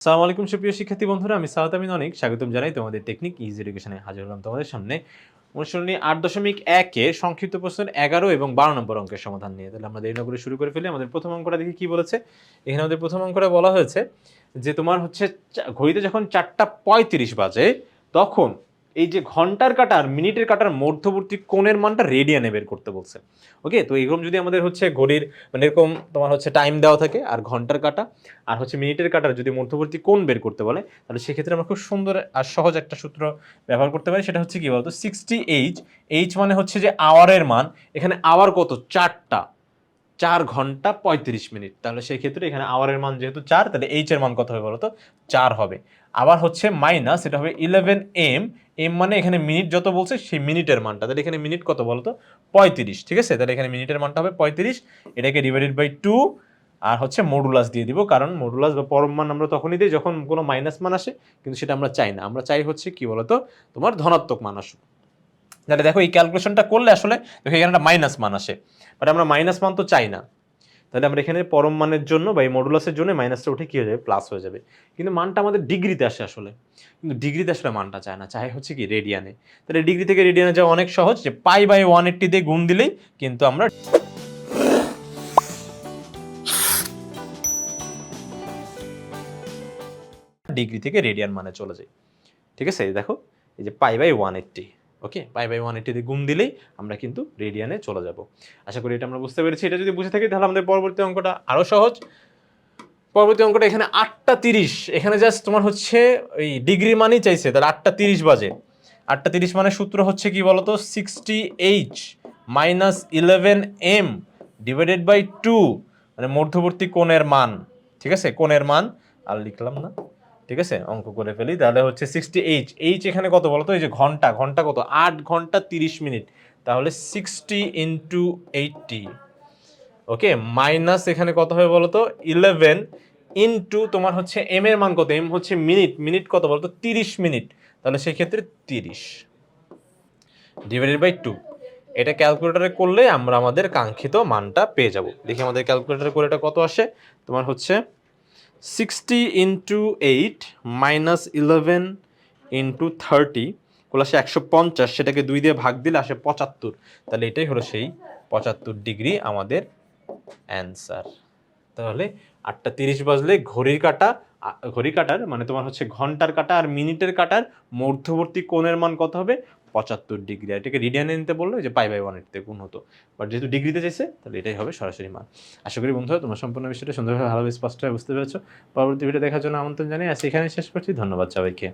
আসসালামু আলাইকুম সুপ্রিয় শিক্ষার্থী বন্ধুরা, আমি সাউদ আমিন অনেক স্বাগতম জানাই তোমাদের টেকনিক ইজি এডুকেশনে হাজির হলাম তোমাদের সামনে অনুশীলনী 8.1 এ সংক্ষিপ্ত প্রশ্নের 11 এবং 12 নম্বর অঙ্কের সমাধান নিয়ে। তাহলে আমরা দেরি না করে শুরু করে ফেলি। আমাদের প্রথম অঙ্কটা দেখি কি বলেছে। এখানে আমাদের প্রথম অঙ্কটা বলা হয়েছে যে তোমার হচ্ছে ঘড়িতে যখন 4:35 বাজে তখন এই যে ঘন্টার কাঁটা আর মিনিটের কাঁটার মধ্যবর্তী কোণের মানটা রেডিয়ানে বের করতে বলছে। ওকে, তো এরকম যদি আমাদের হচ্ছে ঘড়ির মানে এরকম তোমার হচ্ছে টাইম দেওয়া থাকে আর ঘন্টার কাঁটা আর হচ্ছে মিনিটের কাঁটার যদি মধ্যবর্তী কোণ বের করতে বলে, তাহলে সেক্ষেত্রে আমরা খুব সুন্দর আর সহজ একটা সূত্র ব্যবহার করতে পারি। সেটা হচ্ছে কি বলতো, 60h, এইচ মানে হচ্ছে যে আওয়ারের মান। এখানে আওয়ার কত, 4 ঘন্টা 35 মিনিট। তাহলে সেই ক্ষেত্রে এখানে আওয়ারের মান যেহেতু 4, তাহলে এইচ এর মান কত হবে বলতো, 4 হবে। আবার হচ্ছে মাইনাস, এটা হবে 11m, এম মানে এখানে মিনিট যত বলছে সেই মিনিটের মানটা। তাহলে এখানে মিনিট কত বলতো, 35, ঠিক আছে। তাহলে এখানে মিনিটের মানটা হবে 35, এটাকে ডিভাইডেড বাই 2 আর হচ্ছে মডুলাস দিয়ে দিব, কারণ মডুলাস বা পরম মান আমরা তখনই দিই যখন কোনো মাইনাস মান আসে, কিন্তু সেটা আমরা চাই না। আমরা চাই হচ্ছে কি বলতো, তোমার ধনাত্মক মান আসুক। তাহলে দেখো এই ক্যালকুলেশনটা করলে আসলে দেখো এখানে একটা মাইনাস মান আসে, বাট আমরা মাইনাস মান তো চাই না। তাহলে আমরা এখানে পরম মানের জন্য বা এই মডুলাসের জন্য মাইনাসটা উঠে কি হয়ে যাবে, প্লাস হয়ে যাবে। কিন্তু মানটা আমাদের ডিগ্রিতে আসে আসলে, কিন্তু ডিগ্রিতে আসলে মানটা চায় না, চাই হচ্ছে কি রেডিয়ানে। তাহলে ডিগ্রি থেকে রেডিয়ানে যাওয়া অনেক সহজ, যে π/180 দিয়ে গুণ দিলেই কিন্তু আমরা ডিগ্রি থেকে রেডিয়ান মানে চলে যাই। ঠিক আছে, দেখো এই যে π/180, ওকে, π/180 দিয়ে গুণ দিলেই আমরা কিন্তু রেডিয়ানে চলে যাব। আশা করি এটা আমরা বুঝতে পেরেছি। এটা যদি বুঝে থাকি তাহলে আমাদের পরবর্তী অঙ্কটা আরো সহজ। পরবর্তী অঙ্কটা এখানে 8:30, এখানে জাস্ট তোমার হচ্ছে ওই ডিগ্রি মানই চাইছে, তাহলে 8:30 বাজে। 8:30 মানে সূত্র হচ্ছে কি বলতো, 60h minus 11m divided by 2, মানে মধ্যবর্তী কোণের মান। ঠিক আছে, কোণের মান আর লিখলাম না, ঠিক আছে, অঙ্ক করে ফেলি। তাহলে হচ্ছে 60h, এইচ এখানে কত বলতো, এই যে ঘন্টা, ঘন্টা কত, 8 ঘন্টা 30 মিনিট, তাহলে 60 ইন্টু 80, ওকে, মাইনাস এখানে কত হবে বলতো, 11 ইন্টু তোমার হচ্ছে এম এর মান কত, এম হচ্ছে মিনিট, মিনিট কত বলতো, 30 মিনিট, তাহলে সেই ক্ষেত্রে 30 ডিভাইডেড বাই 2। এটা ক্যালকুলেটরে করলে আমরা আমাদের কাঙ্ক্ষিত মানটা পেয়ে যাব। দেখি আমাদের ক্যালকুলেটরে করে এটা কত আসে। তোমার হচ্ছে 60 ইন্টু 8 মাইনাস 11 ইন্টু 30 করলে আসে 150, সেটাকে 2 দিয়ে ভাগ দিলে আসে 75। তাহলে এটাই হলো সেই 75 ডিগ্রি আমাদের অ্যান্সার। তাহলে 8:30 বাজলে ঘড়ির কাঁটার মানে তোমার হচ্ছে ঘন্টার কাঁটা আর মিনিটের কাঁটার মধ্যবর্তী কোণের মান কত হবে, 75 ডিগ্রি। এটাকে রেডিয়ানে নিতে বললো যে π/180 গুণ হতো, বাট যেহেতু ডিগ্রিতে চাইছে তাহলে এটাই হবে সরাসরি মান। আশা করি বন্ধুরা তোমরা সম্পূর্ণ বিষয়টা সুন্দরভাবে ভালোভাবে স্পষ্টভাবে বুঝতে পেরেছো। পরবর্তী ভিডিও দেখার জন্য আমন্ত্রণ জানাই। আজ এখানে শেষ করছি। ধন্যবাদ সবাইকে।